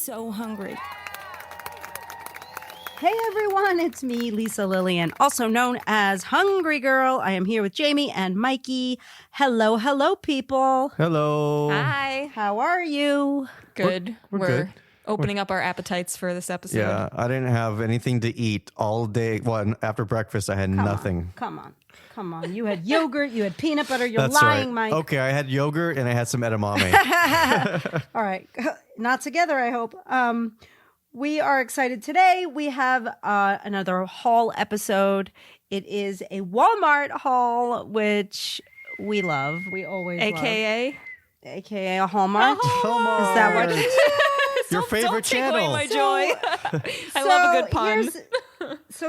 so hungry. Hey everyone, it's me, Lisa Lillian, also known as Hungry Girl. I am here with Jamie and Mikey. Hello, people. Hello. Hi. How are you? Good. We're good. Opening up our appetites for this episode. Yeah, I didn't have anything to eat all day. Well, after breakfast, I had nothing. Come on. You had yogurt, you had peanut butter. You're That's lying, right. Mike. Okay, I had yogurt and I had some edamame. All right. Not together, I hope. We are excited today. We have another haul episode. It is a Walmart haul, which we love. We always AKA? love. AKA a Hallmark. Hallmark. Is that what it is? Your favorite Don't take away channel. my joy. I love a good pun.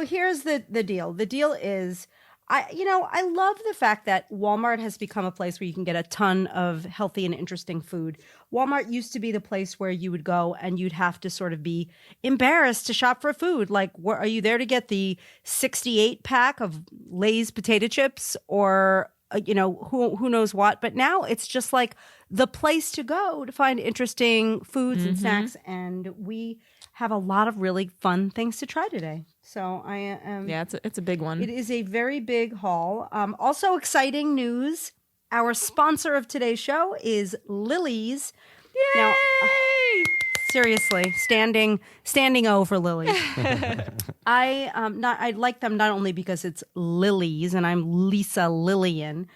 Here's the deal. The deal is, I love the fact that Walmart has become a place where you can get a ton of healthy and interesting food. Walmart used to be the place where you would go and you'd have to sort of be embarrassed to shop for food. Like, are you there to get the 68 pack of Lay's potato chips or, who knows what? But now it's just like the place to go to find interesting foods and snacks. And we have a lot of really fun things to try today. So I am. Yeah, it's a big one. It is a very big haul. Also exciting news. Our sponsor of today's show is Lily's. Yay! Now, seriously, standing O for Lily's. I like them not only because it's Lily's and I'm Lisa Lillian,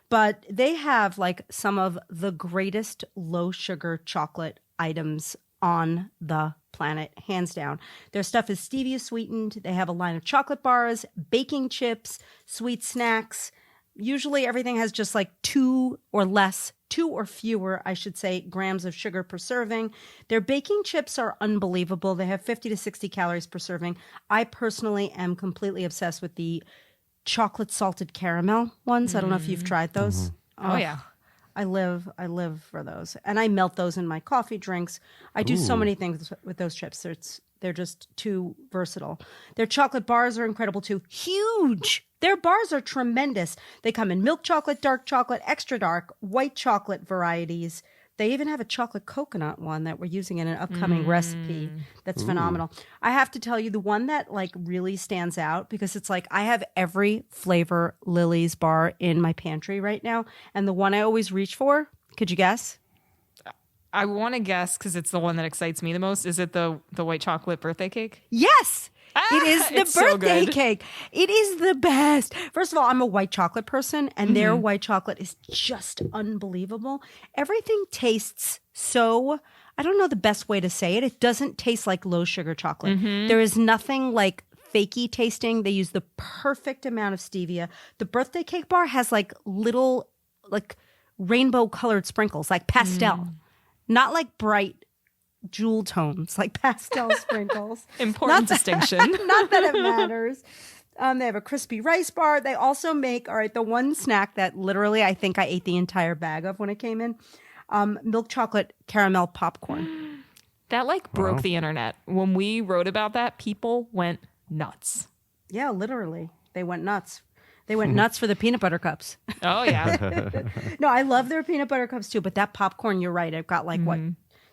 but they have like some of the greatest low sugar chocolate items on the planet, hands down. Their stuff is stevia sweetened. They have a line of chocolate bars, baking chips, sweet snacks. Usually everything has just like two or fewer, I should say, grams of sugar per serving. Their baking chips are unbelievable. They have 50 to 60 calories per serving. I personally am completely obsessed with the chocolate salted caramel ones. I don't know if you've tried those. Oh, yeah. I live for those, and I melt those in my coffee drinks. I do so many things with those chips. They're just too versatile. Their chocolate bars are incredible too. Huge. Their bars are tremendous. They come in milk chocolate, dark chocolate, extra dark, white chocolate varieties. They even have a chocolate coconut one that we're using in an upcoming recipe. That's phenomenal. I have to tell you the one that like really stands out because it's like I have every flavor Lily's bar in my pantry right now. And the one I always reach for, could you guess? I want to guess because it's the one that excites me the most. Is it the white chocolate birthday cake? Yes. It is the it's so birthday good. cake. It is the best. First of all, I'm a white chocolate person, and their white chocolate is just unbelievable. Everything tastes so, I don't know the best way to say it. It doesn't taste like low sugar chocolate. There is nothing like fakey tasting. They use the perfect amount of stevia. The birthday cake bar has like little like rainbow colored sprinkles, like pastel, not like bright jewel tones, like pastel sprinkles. Important distinction. Not that it matters. They have a crispy rice bar. They also make, the one snack that literally I think I ate the entire bag of when it came in, milk chocolate caramel popcorn. That like broke the internet. When we wrote about that, people went nuts. Yeah, literally. They went nuts. They went nuts for the peanut butter cups. Oh, yeah. No, I love their peanut butter cups too, but that popcorn, you're right. It got like,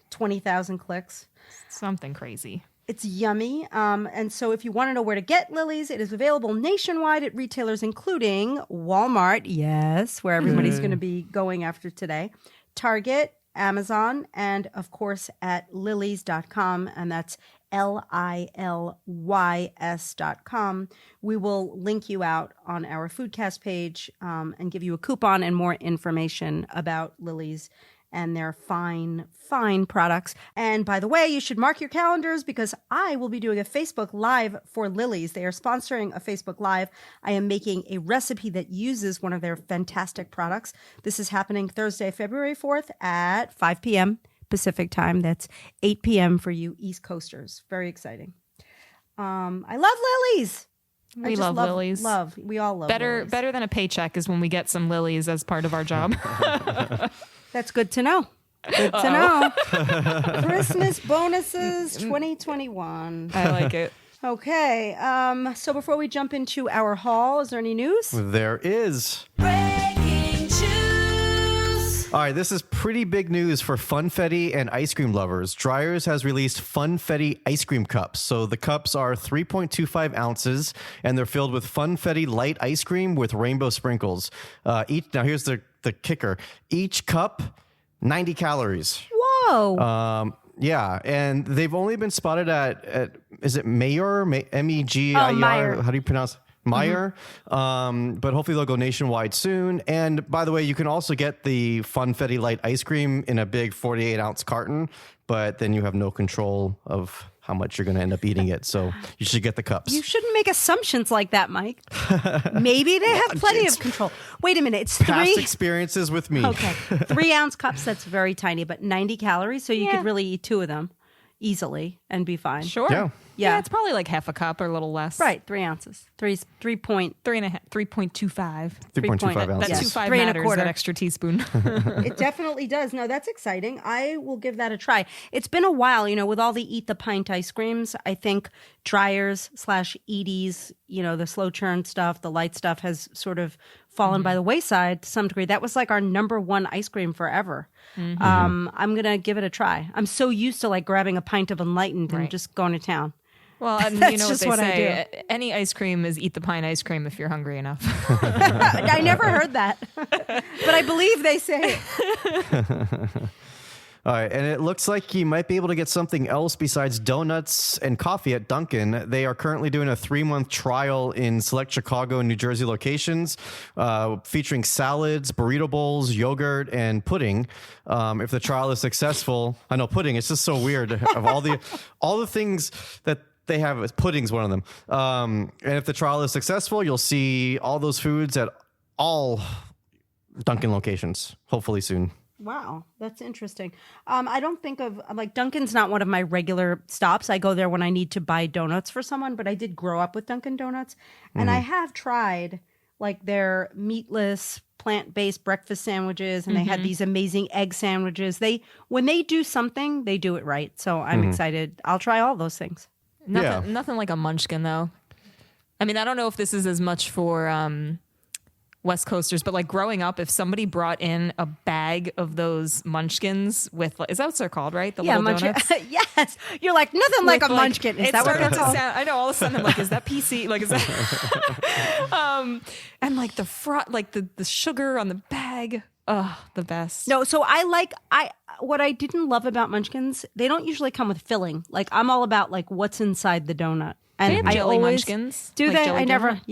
20,000 clicks. Something crazy. It's yummy. And so if you want to know where to get Lily's, it is available nationwide at retailers including Walmart, yes, where everybody's going to be going after today, Target, Amazon, and of course at lilys.com, and that's LILYS.com. We will link you out on our Foodcast page and give you a coupon and more information about Lily's and their fine products. And by the way, you should mark your calendars because I will be doing a Facebook Live for Lily's. They are sponsoring a Facebook Live. I am making a recipe that uses one of their fantastic products. This is happening Thursday, February 4th at 5 p.m. Pacific time. That's 8 p.m. for you East Coasters. Very exciting. I love Lily's. We love Lily's. We all love Better Lily's. than a paycheck is when we get some Lily's as part of our job. That's good to know. Good to know. Christmas bonuses 2021. I like it. Okay. So before we jump into our haul, is there any news? There is. Breaking news. All right, this is pretty big news for Funfetti and ice cream lovers. Dryers has released Funfetti ice cream cups. So the cups are 3.25 ounces, and they're filled with Funfetti light ice cream with rainbow sprinkles. Now here's the kicker. Each cup, 90 calories. Whoa. Yeah, and they've only been spotted at is it Mayer? M-E-G-I-E-R? Oh, Meijer. How do you pronounce it? Meyer, but hopefully they'll go nationwide soon. And by the way, you can also get the Funfetti Light ice cream in a big 48-ounce carton, but then you have no control of how much you're going to end up eating it. So you should get the cups. You shouldn't make assumptions like that, Mike. Maybe they have plenty of control. Wait a minute. It's Past 3. experiences with me. Okay. 3-ounce cups, that's very tiny, but 90 calories. So you could really eat 2 of them easily and be fine. Sure. Yeah. Yeah, it's probably like half a cup or a little less. Right. 3 ounces. 3 point. 3.5, 3.25. 3.25 That ounces. That Yes. 2.5 3 and a matters, quarter. that extra teaspoon. It definitely does. No, that's exciting. I will give that a try. It's been a while, with all the Eat the Pint ice creams. I think Dryers / Edie's, the slow churn stuff, the light stuff has sort of fallen by the wayside to some degree. That was like our number one ice cream forever. I'm going to give it a try. I'm so used to like grabbing a pint of Enlightened and Right. just going to town. Well, and That's you know what just they what I say. Any ice cream is Eat the Pint ice cream if you're hungry enough. I never heard that, but I believe they say it. All right, and it looks like you might be able to get something else besides donuts and coffee at Dunkin'. They are currently doing a 3-month trial in select Chicago and New Jersey locations, featuring salads, burrito bowls, yogurt, and pudding. If the trial is successful, I know pudding. It's just so weird. Of all the things that they have, pudding's one of them. And if the trial is successful, you'll see all those foods at all Dunkin' locations, hopefully soon. Wow, that's interesting. I don't think of like Dunkin's not one of my regular stops. I go there when I need to buy donuts for someone, but I did grow up with Dunkin' Donuts, and I have tried like their meatless plant-based breakfast sandwiches, and they had these amazing egg sandwiches. When they do something, they do it right. So I'm excited. I'll try all those things. Nothing like a munchkin, though. I mean, I don't know if this is as much for West Coasters, but like growing up, if somebody brought in a bag of those munchkins with, is that what they're called, right? The little donuts? Yes. You're like, nothing like a munchkin. Is that what they're called? I know, all of a sudden I'm like, is that PC? Like, is that? And like the sugar on the bag. Oh, the best. No, so what I didn't love about munchkins, they don't usually come with filling. Like I'm all about like what's inside the donut. And They have I jelly always, munchkins, do like they? jelly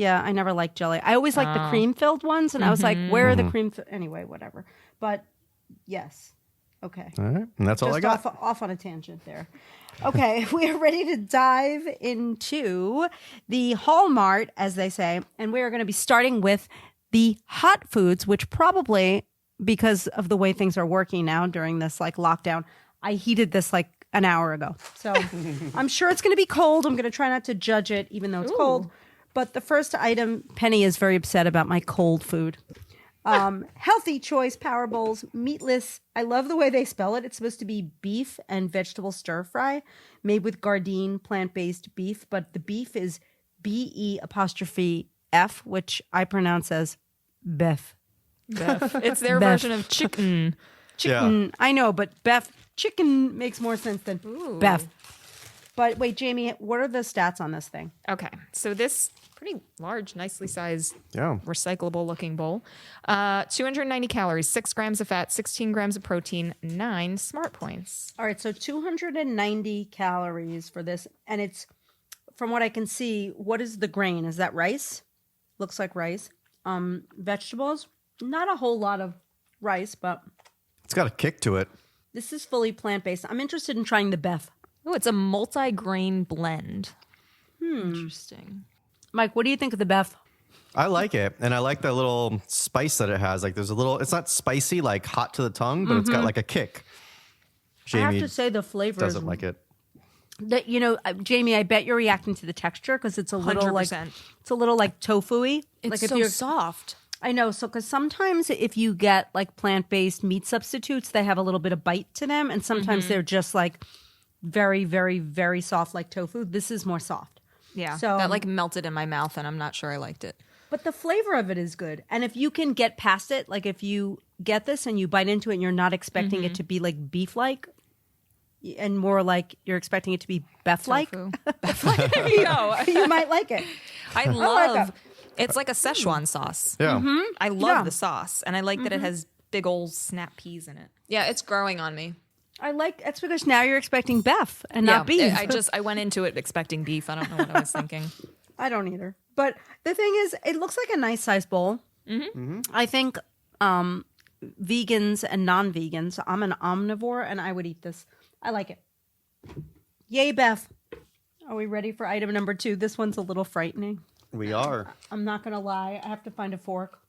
I never liked jelly. I always liked the cream filled ones, and I was like, where are the cream? Anyway, whatever. But yes, okay. All right, and that's all I got. Off on a tangent there. Okay, we are ready to dive into the Hallmart, as they say, and we are going to be starting with the hot foods, which probably, because of the way things are working now during this like lockdown, I heated this like an hour ago. So I'm sure it's going to be cold. I'm going to try not to judge it, even though it's cold. But the first item, Penny is very upset about my cold food. Healthy Choice Power Bowls, meatless. I love the way they spell it. It's supposed to be beef and vegetable stir fry made with Gardein plant-based beef, but the beef is BE''F, which I pronounce as beef. It's their Beth. version of chicken. Chicken. I know, but chicken makes more sense than beef. But wait, Jamie, what are the stats on this thing? Okay, so this pretty large, nicely sized, Yeah. recyclable looking bowl. 290 calories, 6 grams of fat, 16 grams of protein, 9 smart points. All right, so 290 calories for this. And it's, from what I can see, what is the grain? Is that rice? Looks like rice. Vegetables, not a whole lot of rice, but It's got a kick to it. this is fully plant-based. I'm interested in trying the beef. Oh, it's a multi-grain blend. Interesting. Mike, what do you think of the beef? I like it, and I like that little spice that it has. Like, there's a little. It's not spicy, like hot to the tongue, but it's got like a kick. I have Jamie to say the flavor doesn't like it. That, Jamie, I bet you're reacting to the texture because it's a little 100%. it's a little like tofu-y. It's like if so you're, soft. I know. So, because sometimes if you get like plant-based meat substitutes, they have a little bit of bite to them, and sometimes they're just like very, very, very soft, like tofu. This is more soft. Yeah, So- that like melted in my mouth, and I'm not sure I liked it. but the flavor of it is good. And if you can get past it, like if you get this and you bite into it and you're not expecting it to be like beef-like and more like you're expecting it to be beef-like, Tofu. No, you might like it. I love. It's like a Szechuan sauce. Yeah. I love Yeah. the sauce, and I like that it has big old snap peas in it. Yeah, it's growing on me. That's because now you're expecting beef and not beef. I went into it expecting beef. I don't know what I was thinking. I don't either. But the thing is, it looks like a nice size bowl. I think vegans and non-vegans, I'm an omnivore and I would eat this. I like it. Yay, Beth. Are we ready for item number 2? This one's a little frightening. We are. I'm not going to lie. I have to find a fork.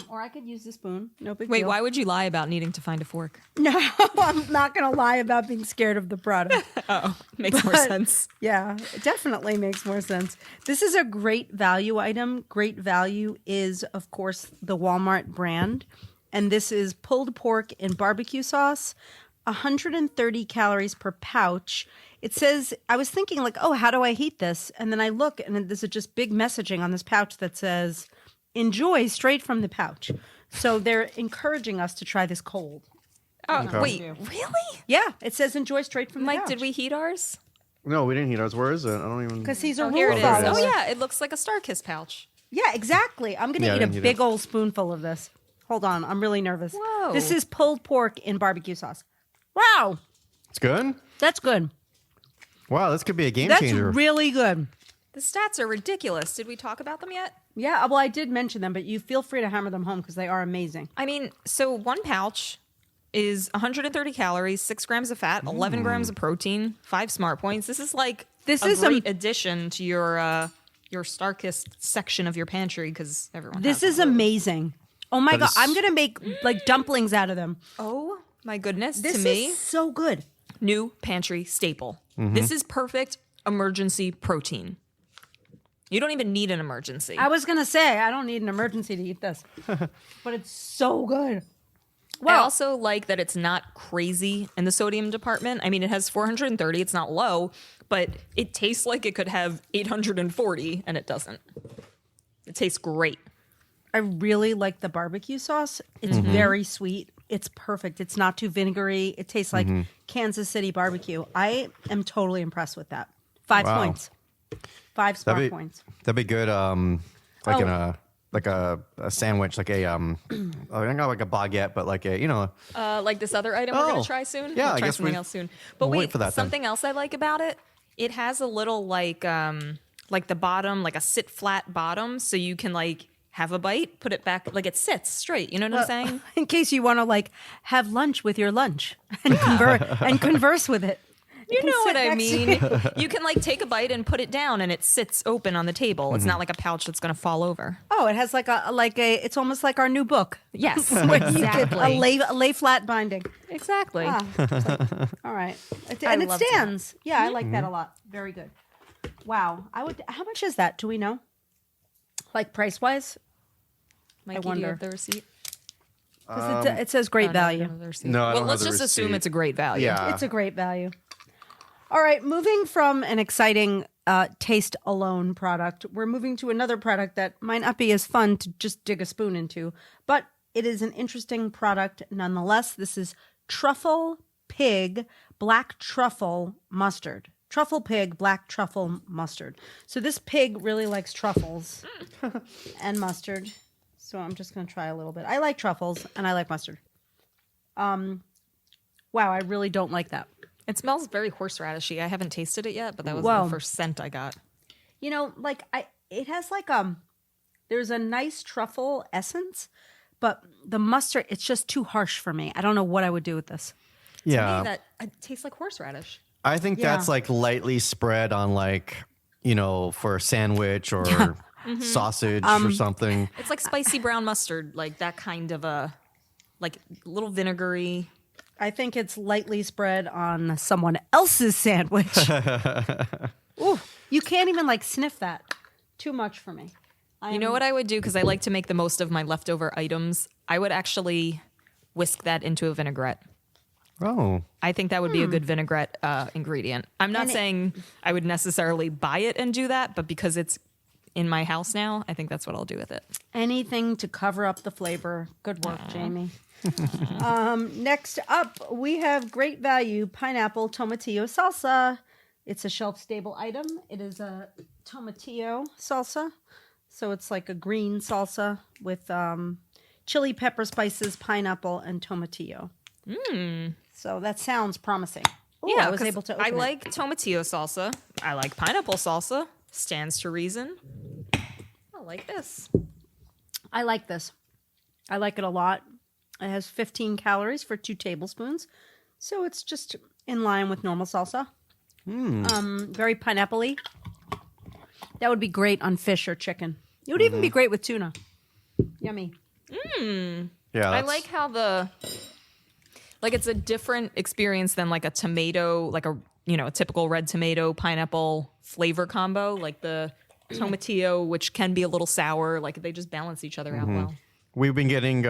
Or I could use the spoon. No big Wait, deal. why would you lie about needing to find a fork? No, I'm not going to lie about being scared of the product. Oh, makes more But- sense. Yeah, it definitely makes more sense. This is a great value item. Great value is, of course, the Walmart brand. And this is pulled pork in barbecue sauce, 130 calories per pouch. It says, I was thinking like, oh, how do I heat this? And then I look and there's just big messaging on this pouch that says, enjoy straight from the pouch. So they're encouraging us to try this cold. Oh, Okay. wait, really? Yeah, it says enjoy straight from the Mike, pouch. did we heat ours? No, we didn't heat ours. Where is it? I don't even. Because he's a Oh, rule here it is. follower. Oh, yeah, it looks like a Starkist pouch. Yeah, exactly. I'm going to Yeah, I eat a didn't eat big it. old spoonful of this. Hold on. I'm really nervous. Whoa. This is pulled pork in barbecue sauce. Wow. It's good. That's good. Wow, this could be a game That's changer. really good. The stats are ridiculous. Did we talk about them yet? Yeah, well, I did mention them, but you feel free to hammer them home because they are amazing. I mean, so one pouch is 130 calories, 6 grams of fat, 11 grams of protein, 5 smart points. This is like This a is great addition to your Starkist section of your pantry because everyone. This has is them. amazing. Oh my That God. is- I'm going to make like dumplings out of them. Oh my goodness! This to me, is so good. new pantry staple. This is perfect emergency protein. You don't even need an emergency. I was going to say, I don't need an emergency to eat this, but it's so good. I Well, also like that it's not crazy in the sodium department. I mean, it has 430. It's not low, but it tastes like it could have 840, and it doesn't. It tastes great. I really like the barbecue sauce. It's very sweet. It's perfect. It's not too vinegary. It tastes like Kansas City barbecue. I am totally impressed with that. 5 Wow. points. 5 smart That'd be, points. that'd be good. Like in a sandwich, like a I don't know, like a baguette, but like a Like this other item we're Oh, going to try soon. yeah, We'll I try guess something we- else soon. But we'll wait, wait for that then. something else I like about it, it has a little like the bottom, like a sit flat bottom, so you can like have a bite, put it back, like it sits straight. You know what I'm saying? In case you want to like have lunch with your lunch and converse with it. You can know sit what I next to mean. You can like take a bite and put it down, and it sits open on the table. It's not like a pouch that's going to fall over. Oh, it has like a it's almost like our new book. Yes, Where you get exactly. a lay flat binding. Exactly. Ah, all right. I And it love that. stands. Yeah, I like that a lot. Very good. Wow. How much is that? Do we know? Like price wise? Mikey, do wonder. you have the receipt? It says great Oh, no, you value. don't have the receipt. No, I well, don't let's have the just assume receipt. it's a great value. Yeah. It's a great value. All right, moving from an exciting taste alone product, we're moving to another product that might not be as fun to just dig a spoon into, but it is an interesting product nonetheless. This is Truffle Pig Black Truffle Mustard. Truffle Pig Black Truffle Mustard. So this pig really likes truffles and mustard. So I'm just going to try a little bit. I like truffles and I like mustard. Wow, I really don't like that. It smells very horseradishy. I haven't tasted it yet, but that was Whoa. the first scent I got. You know, like it has like there's a nice truffle essence, but the mustard it's just too harsh for me. I don't know what I would do with this. yeah. Hey, that it tastes like horseradish. I think Yeah. that's like lightly spread on like for a sandwich or sausage or something. It's like spicy brown mustard, like that kind of a like little vinegary. I think it's lightly spread on someone else's sandwich. Ooh, you can't even like sniff that. Too much for me. You know what I would do because I like to make the most of my leftover items. I would actually whisk that into a vinaigrette. Oh, I think that would be a good vinaigrette ingredient. I'm not And it- saying I would necessarily buy it and do that, but because it's in my house now, I think that's what I'll do with it. Anything to cover up the flavor. Good work, Jamie. Next up, we have Great Value Pineapple Tomatillo Salsa. It's a shelf-stable item. It is a tomatillo salsa. So it's like a green salsa with chili pepper spices, pineapple, and tomatillo. So that sounds promising. Ooh, I was 'cause able to I open it. like tomatillo salsa. I like pineapple salsa. Stands to reason. I like this. I like this. I like it a lot. It has 15 calories for 2 tablespoons. So it's just in line with normal salsa. Very pineapple-y. That would be great on fish or chicken. It would even be great with tuna. Yummy. Yeah, I that's- like how it's a different experience than like a tomato, like a typical red tomato pineapple flavor combo. Like the tomatillo, which can be a little sour. Like they just balance each other out well. We've been getting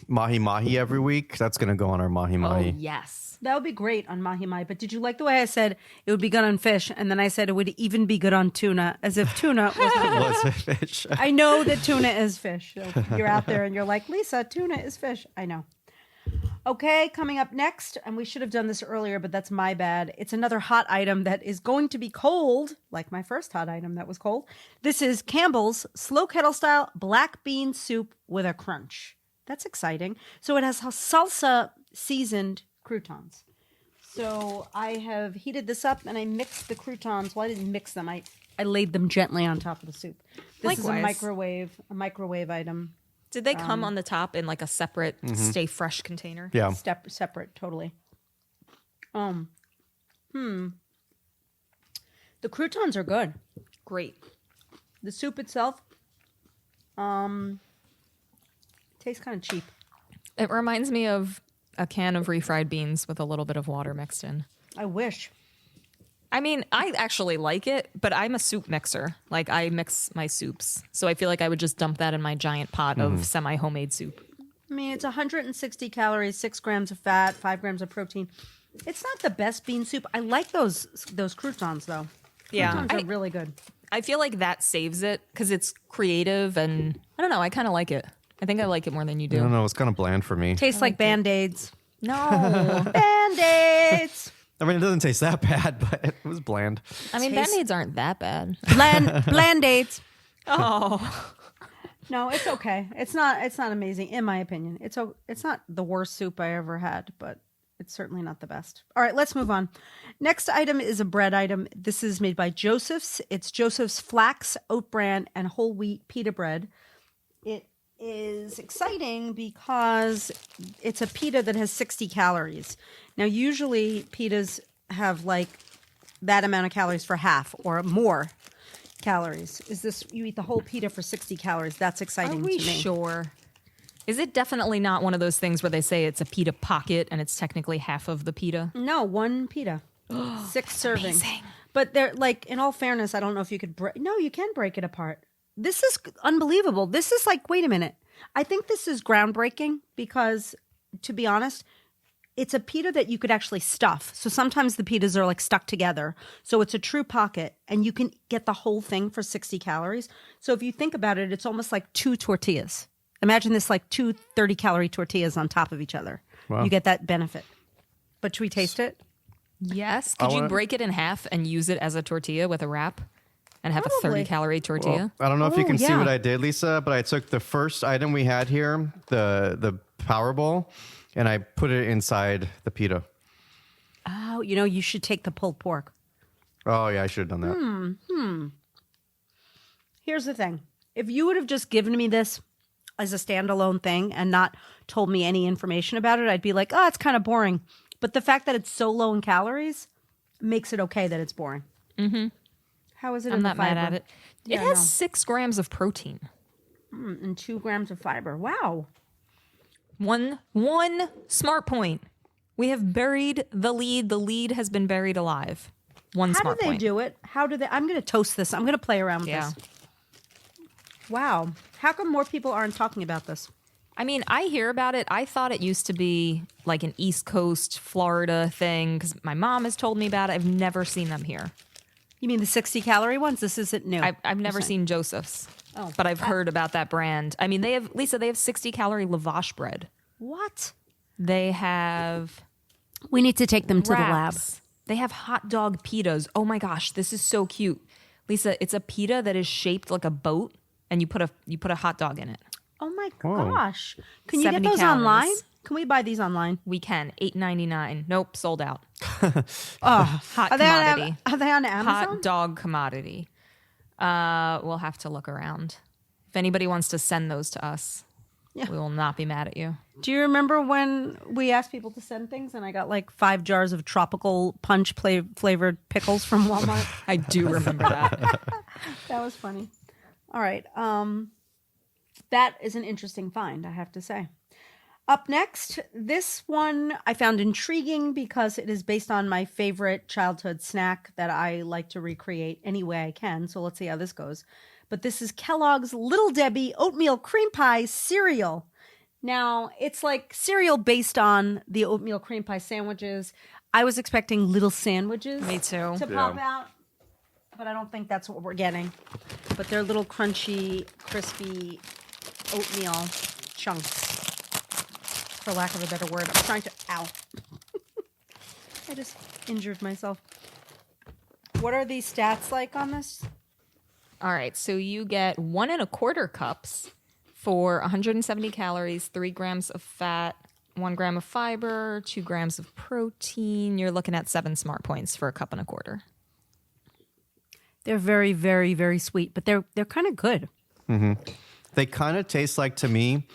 mahi mahi every week. That's gonna go on our mahi mahi. Oh yes. That would be great on mahi mahi. But did you like the way I said it would be good on fish? And then I said it would even be good on tuna, as if tuna was not Was it fish? I know that tuna is fish. So you're out there and you're like, Lisa, tuna is fish. I know. Okay, coming up next, and we should have done this earlier, but that's my bad. It's another hot item that is going to be cold, like my first hot item that was cold. This is Campbell's Slow Kettle Style Black Bean Soup with a Crunch. That's exciting. So it has salsa seasoned croutons. So I have heated this up and I mixed the croutons. Well, I didn't mix them. I laid them gently on top of the soup. This is Likewise. a microwave item. Did they come on the top in like a separate stay fresh container? Yeah. Separate, totally. The croutons are good. Great. The soup itself, tastes kind of cheap. It reminds me of a can of refried beans with a little bit of water mixed in. I wish. I mean, I actually like it, but I'm a soup mixer. Like, I mix my soups. So I feel like I would just dump that in my giant pot of semi-homemade soup. I mean, it's 160 calories, 6 grams of fat, 5 grams of protein. It's not the best bean soup. I like those croutons though. Yeah. Croutons are really good. I feel like that saves it because it's creative and I don't know. I kind of like it. I think I like it more than you I do. don't know. It's kind of bland for me. Tastes like Band-Aids. No. Band-Aids. I mean, it doesn't taste that bad, but it was bland. I mean, Taste- Band-Aids aren't that bad. Bland-Aids. Oh. No, it's okay. It's not amazing in my opinion. It's not the worst soup I ever had, but it's certainly not the best. All right, let's move on. Next item is a bread item. This is made by Joseph's. It's Joseph's flax, oat bran, and whole wheat pita bread. It is exciting because it's a pita that has 60 calories. Now, usually pitas have like that amount of calories for half or more calories. Is this, you eat the whole pita for 60 calories? That's Are exciting we to me. sure? Is it definitely not one of those things where they say it's a pita pocket and it's technically half of the pita? No, one pita, 6 servings. amazing. But they're like, in all fairness, I don't know if you could break. No, you can break it apart. This is unbelievable. This is like, wait a minute. I think this is groundbreaking because, to be honest, it's a pita that you could actually stuff. So sometimes the pitas are like stuck together. So it's a true pocket and you can get the whole thing for 60 calories. So if you think about it, it's almost like 2 tortillas. Imagine this like 2 30-calorie tortillas on top of each other. Wow. You get that benefit. But should we taste it? Yes. Could you wanna- break it in half and use it as a tortilla with a wrap and have Probably. a 30-calorie tortilla? I don't know if you Oh, can see yeah. what I did, Lisa, but I took the first item we had here, the Power Bowl, and I put it inside the pita. Oh, you should take the pulled pork. Oh, yeah, I should have done that. Here's the thing. If you would have just given me this as a standalone thing and not told me any information about it, I'd be like, oh, it's kind of boring. But the fact that it's so low in calories makes it okay that it's boring. Mm-hmm. How is it I'm in the not mad fiber? at it. Yeah, It has no. 6 grams of protein. And 2 grams of fiber. Wow. One smart point. We have buried the lead. The lead has been buried alive. One How do smart they point. do it? How do they? I'm going to toast this. I'm going to play around with Yeah. this. Wow. How come more people aren't talking about this? I mean, I hear about it. I thought it used to be like an East Coast Florida thing because my mom has told me about it. I've never seen them here. You mean the 60-calorie ones? This isn't new. I've never seen Joseph's, Oh. but I've heard about that brand. I mean, they have 60-calorie lavash bread. What? They have We need to take them to the lab. wraps. They have hot dog pitas. Oh my gosh, this is so cute. Lisa, it's a pita that is shaped like a boat, and you put a hot dog in it. Oh my Whoa. gosh. Can you get 70 those calories. online? Can we buy these online? We can $8.99. Nope, sold out. Oh, Hot commodity. Are they on Amazon? Hot dog commodity. We'll have to look around. If anybody wants to send those to us, Yeah. we will not be mad at you. Do you remember when we asked people to send things and I got like 5 jars of tropical punch flavored pickles from Walmart? I do remember that. That was funny. All right. That is an interesting find, I have to say. Up next, this one I found intriguing because it is based on my favorite childhood snack that I like to recreate any way I can. So let's see how this goes. But this is Kellogg's Little Debbie Oatmeal Cream Pie cereal. Now, it's like cereal based on the oatmeal cream pie sandwiches. I was expecting little sandwiches Me too. to pop out, but I don't think that's what we're getting. But they're little crunchy, crispy oatmeal chunks, for lack of a better word. I'm trying to, ow. I just injured myself. What are these stats like on this? All right, so you get 1 1/4 cups for 170 calories, 3 grams of fat, 1 gram of fiber, 2 grams of protein. You're looking at 7 smart points for a 1/4 cups. They're very, very, very sweet, but they're kind of good. They kind of taste like, to me,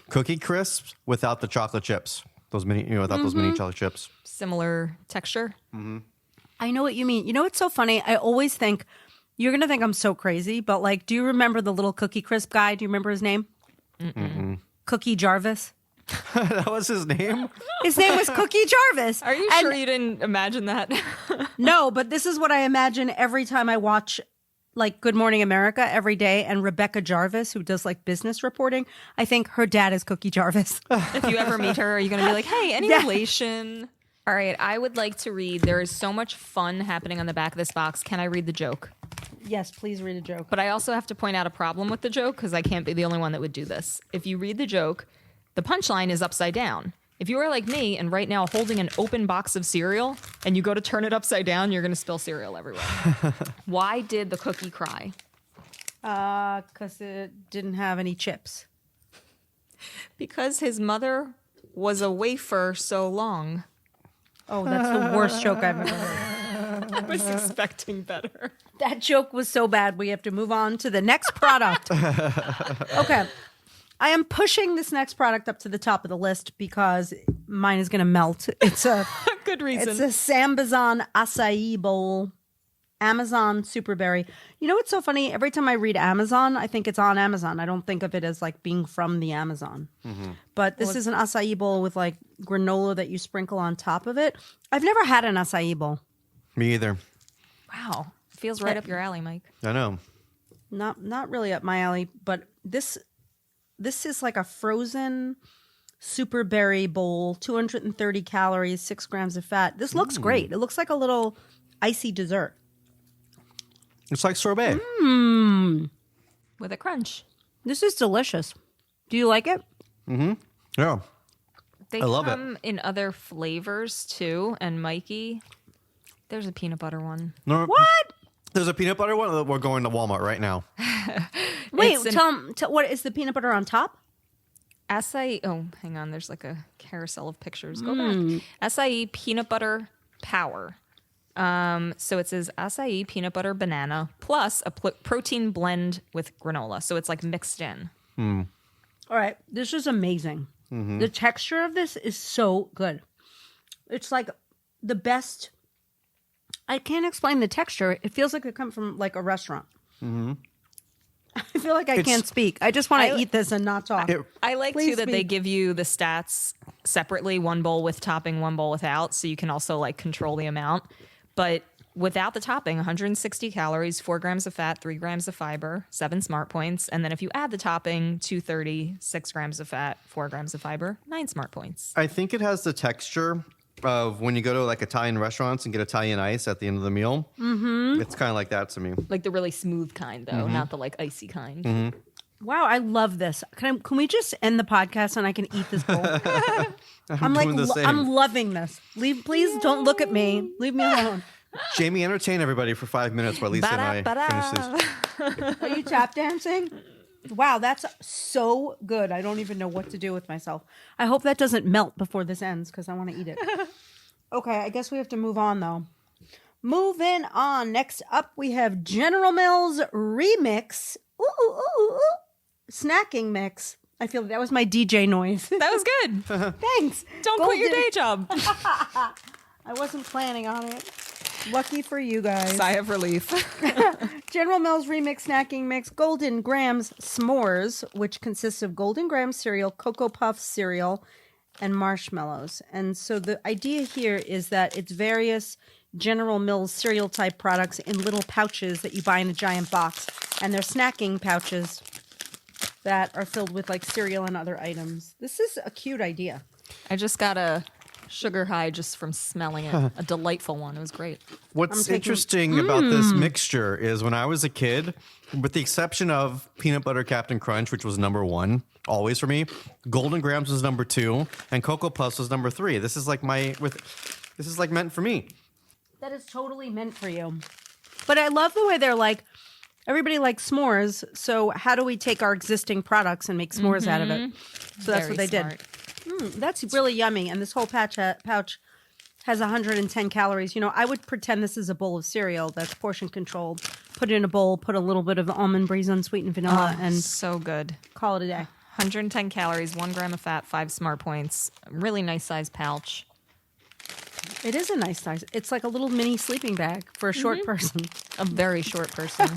Cookie Crisps without the chocolate chips. Those mini, without those mini chocolate chips. Similar texture. I know what you mean. You know what's so funny? I always think, you're going to think I'm so crazy, but like, do you remember the little Cookie Crisp guy? Do you remember his name? Cookie Jarvis. That was his name? His name was Cookie Jarvis. Are you And- sure you didn't imagine that? No, but this is what I imagine every time I watch like Good Morning America every day, and Rebecca Jarvis, who does like business reporting, I think her dad is Cookie Jarvis. If you ever meet her, are you going to be like, hey, any relation? All right, I would like to read. There is so much fun happening on the back of this box. Can I read the joke? Yes, please read a joke. But I also have to point out a problem with the joke because I can't be the only one that would do this. If you read the joke, the punchline is upside down. If you are like me and right now holding an open box of cereal and you go to turn it upside down, you're going to spill cereal everywhere. Why did the cookie cry? Because it didn't have any chips. Because his mother was a wafer so long. Oh, that's the worst joke I've ever heard. I was expecting better. That joke was so bad, we have to move on to the next product. Okay. I am pushing this next product up to the top of the list because mine is going to melt. It's a Good reason. It's a Sambazon acai bowl, Amazon Superberry. You know what's so funny? Every time I read Amazon, I think it's on Amazon. I don't think of it as like being from the Amazon. But this is an acai bowl with like granola that you sprinkle on top of it. I've never had an acai bowl. Me either. Wow. Feels right up your alley, Mike. I know. Not really up my alley, but this is like a frozen super berry bowl, 230 calories, 6 grams of fat. This looks great. It looks like a little icy dessert. It's like sorbet. With a crunch. This is delicious. Do you like it? Yeah. They I love it. come in other flavors too. And Mikey, there's a peanut butter one. No, What? There's a peanut butter one. We're going to Walmart right now. Wait, It's an- tell what is the peanut butter on top? Acai. Oh, hang on. There's like a carousel of pictures. Go back. Acai peanut butter power. So it says acai peanut butter banana plus a protein blend with granola. So it's like mixed in. All right, this is amazing. The texture of this is so good. It's like the best. I can't explain the texture. It feels like it comes from like a restaurant. I feel like I can't speak. I just want to eat this and not talk. I like Please too that they speak. give you the stats separately, one bowl with topping, one bowl without, so you can also like control the amount. But without the topping, 160 calories, 4 grams of fat, 3 grams of fiber, 7 smart points. And then if you add the topping, 230, 6 grams of fat, 4 grams of fiber, 9 smart points. I think it has the texture of when you go to like Italian restaurants and get Italian ice at the end of the meal. Mm-hmm. It's kind of like that to me. Like the really smooth kind, though, not the like icy kind. Wow, I love this. Can we just end the podcast and I can eat this bowl? I'm like, doing the same. I'm loving this. Please don't look at me. Leave me alone. Jamie, entertain everybody for 5 minutes while Lisa and I finish this. Are you tap dancing? Wow, that's so good. I don't even know what to do with myself. I hope that doesn't melt before this ends because I want to eat it. Okay, I guess we have to move on though. Moving on. Next up, we have General Mills Remix. Snacking mix. I feel that was my DJ noise. That was good. Thanks. Don't quit your day job. I wasn't planning on it. Lucky for you guys. Sigh of relief. General Mills Remix Snacking Mix Golden Grams S'mores, which consists of Golden Grams cereal, Cocoa Puffs cereal, and marshmallows. And so the idea here is that it's various General Mills cereal type products in little pouches that you buy in a giant box. And they're snacking pouches that are filled with like cereal and other items. This is a cute idea. I just got a sugar high just from smelling it. A delightful one. It was great. What's interesting about this mixture is when I was a kid, with the exception of Peanut Butter Captain Crunch, which was number 1, always for me, Golden Grams was number 2, and Cocoa Puffs was number 3. This is like this is like meant for me. That is totally meant for you. But I love the way they're like, everybody likes s'mores, so how do we take our existing products and make s'mores out of it? So that's Very what they smart. did. That's really yummy. And this whole pouch has 110 calories. You know, I would pretend this is a bowl of cereal that's portion controlled. Put it in a bowl, put a little bit of almond breeze, unsweetened vanilla, and So good. call it a day. 110 calories, 1 gram of fat, 5 smart points. Really nice size pouch. It is a nice size. It's like a little mini sleeping bag for a short person. A very short person.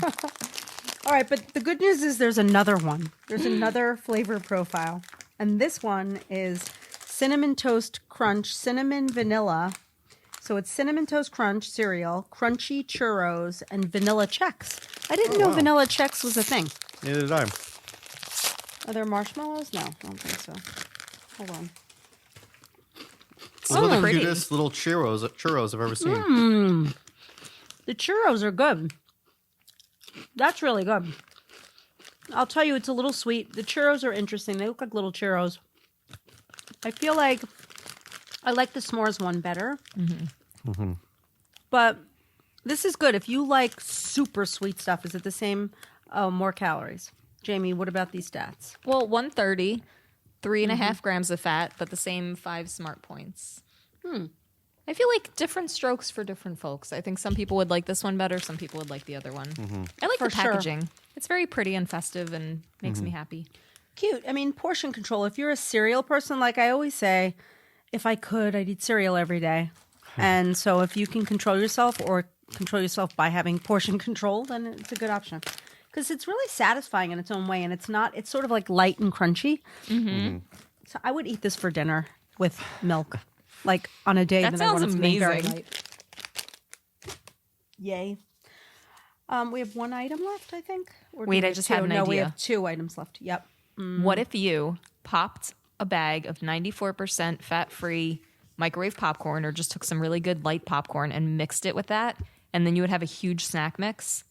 All right, but the good news is there's another one. There's another flavor profile. And this one is Cinnamon Toast Crunch, Cinnamon Vanilla. So it's Cinnamon Toast Crunch cereal, Crunchy Churros, and Vanilla Chex. I didn't know Vanilla Chex was a thing. Neither did I. Are there marshmallows? No, I don't think so. Hold on. Those are the pretty. cutest little churros I've ever seen. The churros are good. That's really good. I'll tell you, it's a little sweet. The churros are interesting. They look like little churros. I feel like I like the s'mores one better. But this is good. If you like super sweet stuff, is it the same? Oh, more calories. Jamie, what about these stats? Well, 130, 3.5 grams of fat, but the same 5 smart points. I feel like different strokes for different folks. I think some people would like this one better. Some people would like the other one. I like For the sure. packaging. It's very pretty and festive and makes me happy. Cute. I mean, portion control. If you're a cereal person, like I always say, if I could, I'd eat cereal every day. And so if you can control yourself or control yourself by having portion control, then it's a good option. Because it's really satisfying in its own way. And it's sort of like light and crunchy. So I would eat this for dinner with milk, like on a day That that I want sounds it to be very amazing. light. Yay. We have one item left, I think. Or do Wait, we I have just two? had an No, we idea. have 2 items left. Yep. What if you popped a bag of 94% fat-free microwave popcorn or just took some really good light popcorn and mixed it with that, and then you would have a huge snack mix?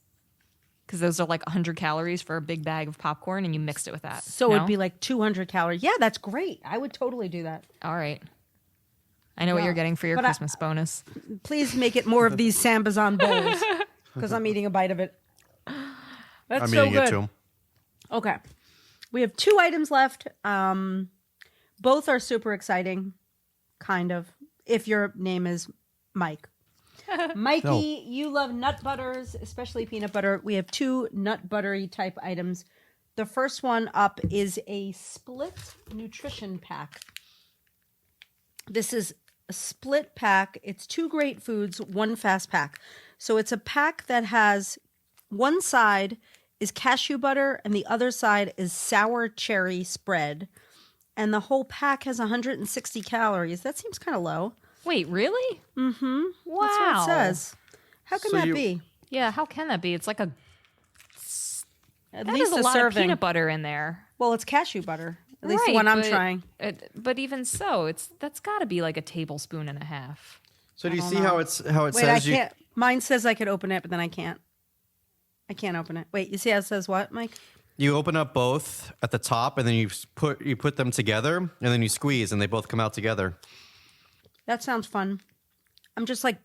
Because those are like 100 calories for a big bag of popcorn, and you mixed it with that. So No? it'd be like 200 calories. Yeah, that's great. I would totally do that. All right. I know what Yeah. you're getting for your But I- Christmas bonus. Please make it more of these Sambazon bowls because I'm eating a bite of it. That's I'm so eating good. it too. Okay. We have 2 items left. Both are super exciting, kind of, if your name is Mike. Mikey, you love nut butters, especially peanut butter. We have 2 nut buttery type items. The first one up is a split nutrition pack. This is a split pack. It's 2 great foods, 1 fast pack. So it's a pack that has one side is cashew butter and the other side is sour cherry spread. And the whole pack has 160 calories. That seems kind of low. Wait, really? Mm-hmm. Wow. That's what it says. How can So that you- be? Yeah, how can that be? It's like At that least is a lot serving. of peanut butter in there. Well, it's cashew butter. At least the one I'm but- trying. But even so, that's got to be like a tablespoon and a half. So do you don't see know. how it Wait, I says you? can't. Mine says I could open it, but then I can't. I can't open it. Wait, you see how it says what, Mike? You open up both at the top, and then you put them together, and then you squeeze, and they both come out together. That sounds fun. I'm just like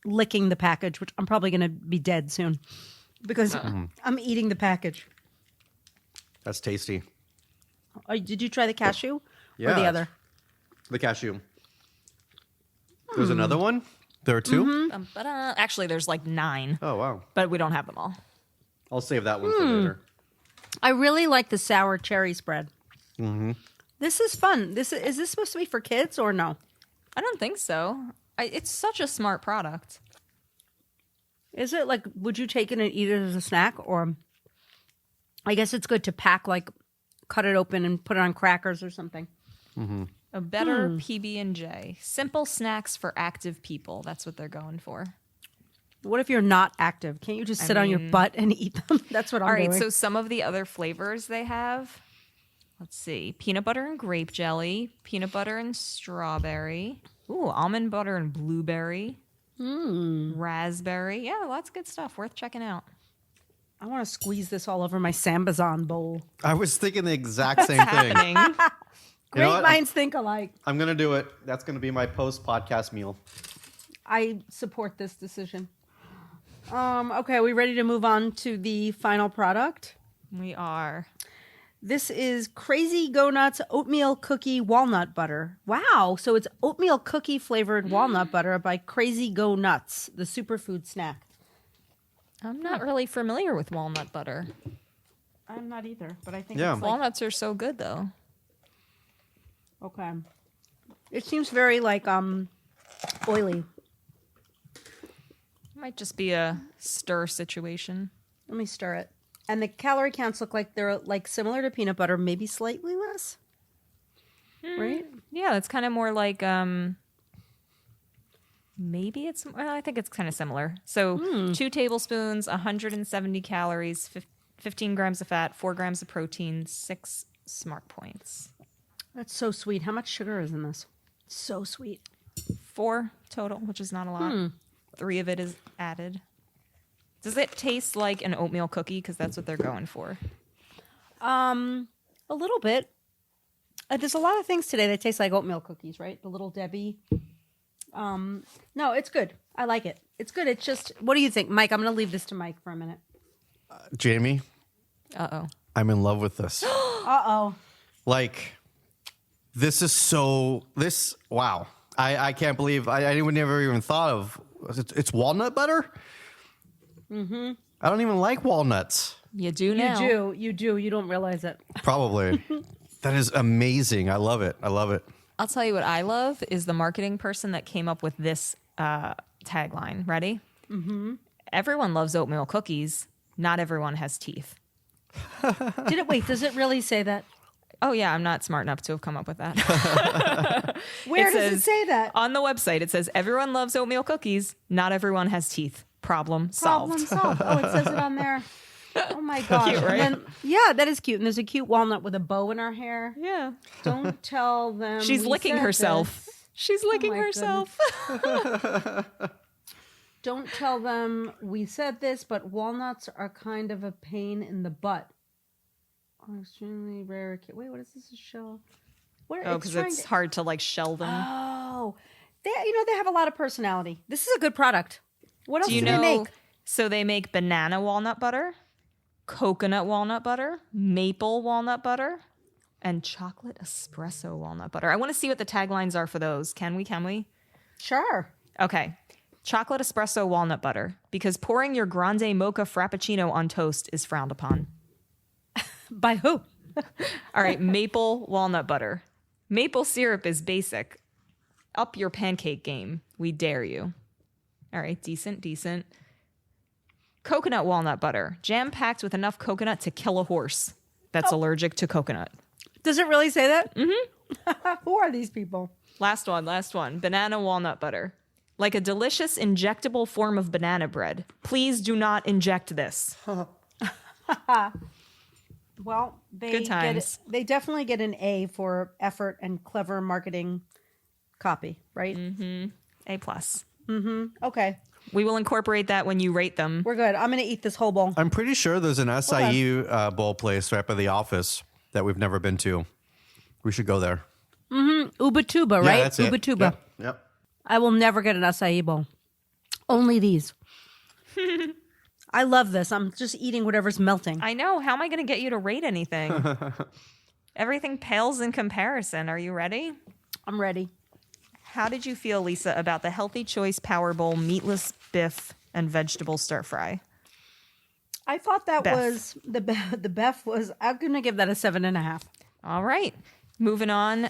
licking the package, which I'm probably going to be dead soon because I'm eating the package. That's tasty. Oh, did you try the cashew or Yeah. the other? The cashew. There's another one. There are 2. Actually, there's like 9, Oh wow! but we don't have them all. I'll save that one for later. I really like the sour cherry spread. This is fun. Is this supposed to be for kids or no? I don't think so. It's such a smart product. Is it like, would you take it and eat it as a snack? Or I guess it's good to pack, like cut it open and put it on crackers or something. A better PB&J. Simple snacks for active people. That's what they're going for. What if you're not active? Can't you just sit on your butt and eat them? That's what I'm All right, doing. so some of the other flavors they have, let's see, peanut butter and grape jelly, peanut butter and strawberry, ooh, almond butter and blueberry, raspberry. Yeah, lots of good stuff. Worth checking out. I want to squeeze this all over my Sambazon bowl. I was thinking the exact same thing. Happening. You know Great what? minds think alike. I'm gonna do it. That's gonna be my post-podcast meal. I support this decision. Okay, are we ready to move on to the final product? We are. This is Crazy Go Nuts Oatmeal Cookie Walnut Butter. Wow, so it's oatmeal cookie flavored walnut butter by Crazy Go Nuts, the superfood snack. I'm not really familiar with walnut butter. I'm not either, but I think Yeah. it's like, Walnuts are so good, though. okay. It seems very like oily. Might just be a stir situation. Let me stir it. And the calorie counts look like they're like similar to peanut butter, maybe slightly less. Right? Yeah, it's kind of more like maybe it's well, I think it's kind of similar. So 2 tablespoons, 170 calories, 15 grams of fat, 4 grams of protein, 6 smart points. That's so sweet. How much sugar is in this? So sweet. 4 total, which is not a lot. 3 of it is added. Does it taste like an oatmeal cookie? Because that's what they're going for. A little bit. There's a lot of things today that taste like oatmeal cookies, right? The Little Debbie. No, it's good. I like it. It's good. It's just, what do you think, Mike? I'm going to leave this to Mike for a minute. Jamie, Uh-oh. I'm in love with this. Uh-oh. Like, wow. I can't believe I would never even thought of it's walnut butter. Mm-hmm. I don't even like walnuts. You do now. You do. You don't realize it. Probably. That is amazing. I love it. I'll tell you what I love is the marketing person that came up with this tagline. Ready? Mm-hmm. Everyone loves oatmeal cookies. Not everyone has teeth. Does it really say that? Oh, yeah, I'm not smart enough to have come up with that. Where It does it says- say that? On the website, it says, everyone loves oatmeal cookies. Not everyone has teeth. Problem solved. Problem solved. Oh, it says it on there. Oh my gosh. Cute, right? And then, yeah, that is cute. And there's a cute walnut with a bow in her hair. Yeah. Don't tell them. She's we licking said herself. this. She's licking my herself. Don't tell them we said this, but walnuts are kind of a pain in the butt. Are extremely rare. Wait, what is this? A shell? What? Oh, because it's hard to like shell them. Oh, they have a lot of personality. This is a good product. What else Do you do they know? make? So they make banana walnut butter, coconut walnut butter, maple walnut butter, and chocolate espresso walnut butter. I want to see what the taglines are for those. Can we? Sure. Okay. Chocolate espresso walnut butter, because pouring your grande mocha frappuccino on toast is frowned upon. By who? All right, maple walnut butter. Maple syrup is basic. Up your pancake game. We dare you. All right, decent. Coconut walnut butter. Jam-packed with enough coconut to kill a horse that's allergic to coconut. Does it really say that? Mm-hmm. Who are these people? Last one. Banana walnut butter. Like a delicious injectable form of banana bread. Please do not inject this. Wow, Well, Good times. they definitely get an A for effort and clever marketing copy, right? A plus. Okay, We will incorporate that when you rate them. we're good. I'm going to eat this whole bowl. I'm pretty sure there's an acai bowl place right by the office that we've never been to. We should go there. Ubatuba, right? Yeah, that's it. Ubatuba. Yep. I will never get an acai bowl. Only these. I love this. I'm just eating whatever's melting. I know. How am I going to get you to rate anything? Everything pales in comparison. Are you ready? I'm ready. How did you feel, Lisa, about the Healthy Choice Power Bowl meatless biff and vegetable stir fry? I thought that Beth. was the Beth was. I'm gonna give that a 7.5. All right. Moving on.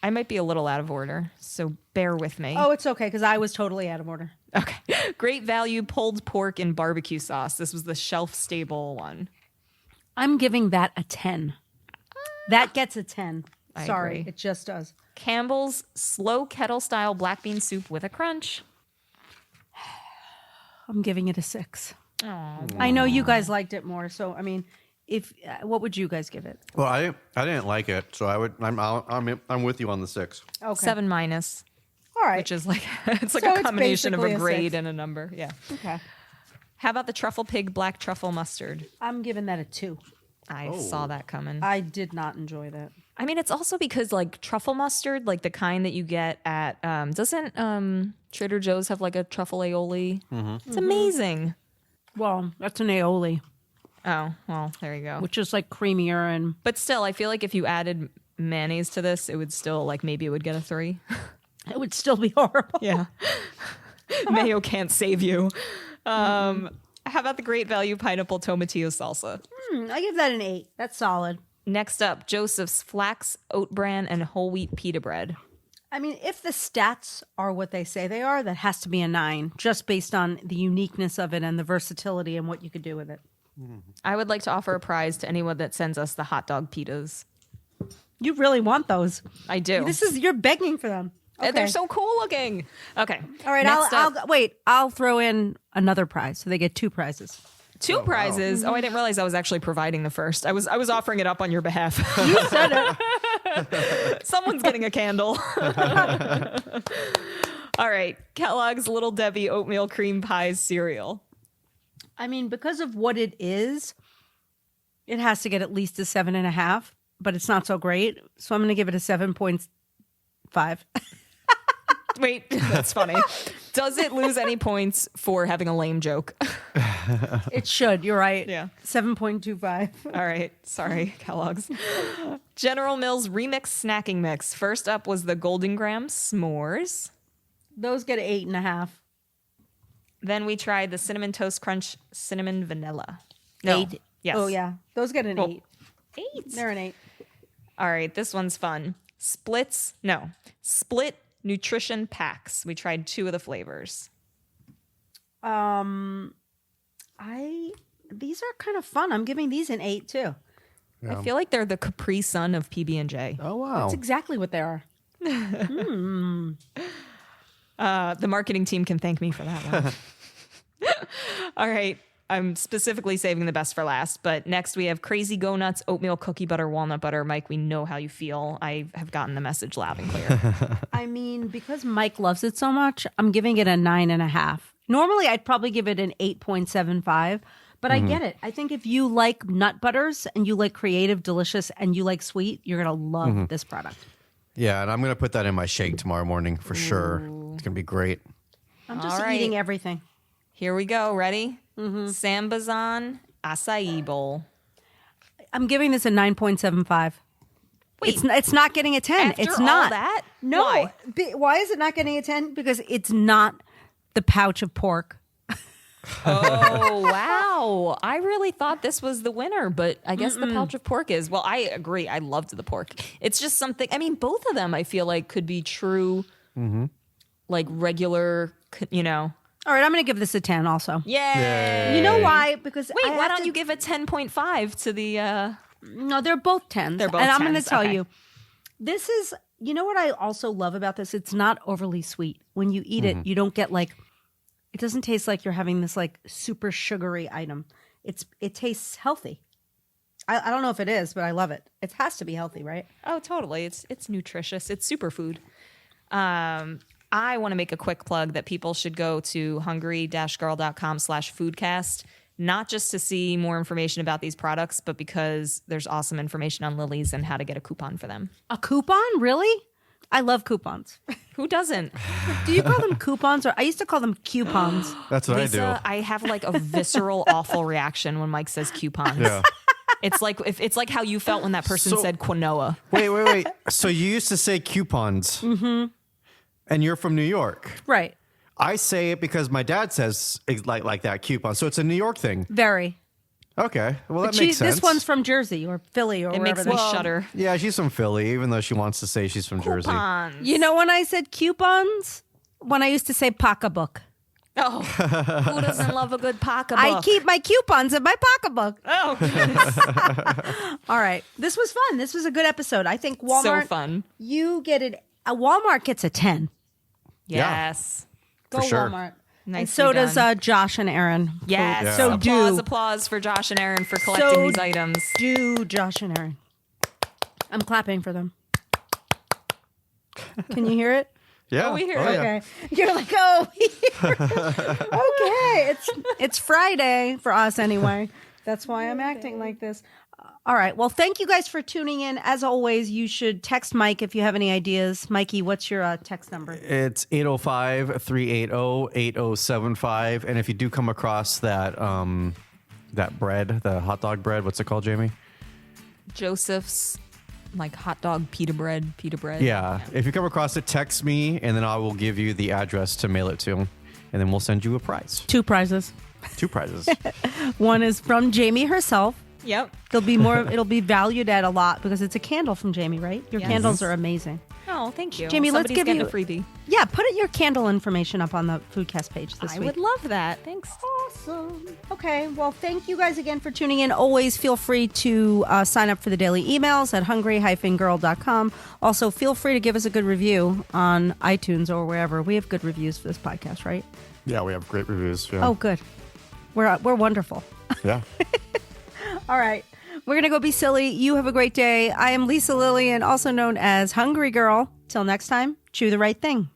I might be a little out of order, so bear with me. Oh, it's okay because I was totally out of order. Okay. Great value pulled pork in barbecue sauce. This was the shelf stable one. I'm giving that a 10. That gets a 10. I Sorry, agree. it just does. Campbell's slow kettle style black bean soup with a crunch. I'm giving it a 6. Oh, I know you guys liked it more, so I mean, if what would you guys give it? Well, I didn't like it, so I'm with you on the 6. Okay, 7 minus, all right. which is like it's like So a it's combination of a basically a grade 6. and a number. Yeah. Okay, How about the truffle pig black truffle mustard? I'm giving that a 2. I saw that coming. I did not enjoy that. I mean, it's also because like truffle mustard, like the kind that you get at doesn't Trader Joe's have like a truffle aioli? It's amazing. Well, that's an aioli, Oh, well, there you go. which is like creamier and But still, I feel like if you added mayonnaise to this, it would still like maybe it would get a 3. it would still be horrible. Yeah. Mayo can't save you. How about the great value pineapple tomatillo salsa? I give that an 8. That's solid. Next up, Joseph's flax, oat bran, and whole wheat pita bread. I mean, if the stats are what they say they are, that has to be a 9, just based on the uniqueness of it and the versatility and what you could do with it. I would like to offer a prize to anyone that sends us the hot dog pitas. You really want those. I do. You're begging for them. Okay. They're so cool looking. Okay. All right, Next up, I'll throw in another prize. So they get 2 prizes. 2 prizes. Oh, I didn't realize I was actually providing the first. I was offering it up on your behalf. You said it. Someone's getting a candle. All right. Kellogg's Little Debbie oatmeal cream pies cereal. I mean, because of what it is, it has to get at least a 7.5, but it's not so great. So I'm going to give it a 7.5. Wait, that's funny. Does it lose any points for having a lame joke? It should. You're right. Yeah. 7.25. All right. Sorry, Kellogg's. General Mills Remix Snacking Mix. First up was the Golden Graham S'mores. Those get an 8.5. Then we tried the Cinnamon Toast Crunch Cinnamon Vanilla. No. 8. Yes. Oh, yeah. Those get an Well, 8. 8. They're an 8. All right. This one's fun. Split nutrition packs. We tried 2 of the flavors. These are kind of fun. I'm giving these an 8 too. I feel like they're the Capri Sun of PB&J. Oh, wow. That's exactly what they are. The marketing team can thank me for that one. All right. I'm specifically saving the best for last, but next we have Crazy Go Nuts oatmeal cookie butter walnut butter. Mike, we know how you feel. I have gotten the message loud and clear. I mean, because Mike loves it so much, I'm giving it a 9.5. Normally, I'd probably give it an 8.75, but I get it. I think if you like nut butters and you like creative, delicious, and you like sweet, you're going to love this product. Yeah, and I'm going to put that in my shake tomorrow morning for sure. It's going to be great. I'm just All right. eating everything. Here we go. Ready? Sambazan acai bowl. I'm giving this a 9.75. Wait, It's not getting a 10. after It's all not. that? No. Why? Why is it not getting a 10? Because it's not the pouch of pork. Oh, wow. I really thought this was the winner, but I guess the pouch of pork is. Well, I agree. I loved the pork. It's just something, I mean, both of them I feel like could be true, like regular, you know. All right, I'm going to give this a 10 also. Yay. You know why? Because Wait, I why have don't to- you give a 10.5 to the, No, they're both 10s. They're both And I'm going to 10s, tell okay. you, this is, you know what I also love about this? It's not overly sweet. When you eat it, you don't get like, it doesn't taste like you're having this like super sugary item. It tastes healthy. I don't know if it is, but I love it. It has to be healthy, right? Oh, totally. It's nutritious. It's superfood. I want to make a quick plug that people should go to hungry-girl.com/foodcast, not just to see more information about these products, but because there's awesome information on Lily's and how to get a coupon for them. A coupon? Really? I love coupons. Who doesn't? Do you call them coupons, or I used to call them coupons? That's what Lisa, I I have like a visceral, awful reaction when Mike says coupons. do. Yeah. It's like how you felt when that person So- said quinoa. Wait. So you used to say coupons. Mm-hmm. And you're from New York. Right. I say it because my dad says it like that, coupon. So it's a New York thing. Very. Okay. Well, that makes sense. This one's from Jersey or Philly or It wherever. makes me they- shudder. Yeah, she's from Philly, even though she wants to say she's from Jersey. Coupons. You know when I said coupons? When I used to say pocketbook. Oh, who doesn't love a good pocketbook? I keep my coupons in my pocketbook. Oh, goodness. All right. This was fun. This was a good episode. I think Walmart. So fun. You get it. Walmart gets a 10. Yeah. Yes. Go sure. Walmart. And Nicely so does done. Josh and Aaron. Yes. Yeah. So applause for Josh and Aaron for collecting So these items. do Josh and Aaron. I'm clapping for them. Can you hear it? Yeah. Oh, we hear it. yeah. Okay. You're like, oh, okay. It's Friday for us anyway. That's why I'm acting like this. All right. Well, thank you guys for tuning in. As always, you should text Mike if you have any ideas. Mikey, what's your text number? It's 805-380-8075. And if you do come across that that bread, the hot dog bread, what's it called, Jamie? Joseph's like hot dog pita bread. Yeah. If you come across it, text me, and then I will give you the address to mail it to. And then we'll send you a prize. 2 prizes. 2 prizes. One is from Jamie herself. Yep. There'll be more. It'll be valued at a lot because it's a candle from Jamie, right? Your Yes. candles are amazing. Oh, thank you. Jamie, let's Somebody's give getting you- a freebie. Yeah, put your candle information up on the Foodcast page this I week. would love that. Thanks. Awesome. Okay, well, thank you guys again for tuning in. Always feel free to sign up for the daily emails at hungry-girl.com. Also, feel free to give us a good review on iTunes or wherever. We have good reviews for this podcast, right? Yeah, we have great reviews. Yeah. Oh, good. We're wonderful. Yeah. All right. We're going to go be silly. You have a great day. I am Lisa Lillian, also known as Hungry Girl. Till next time, chew the right thing.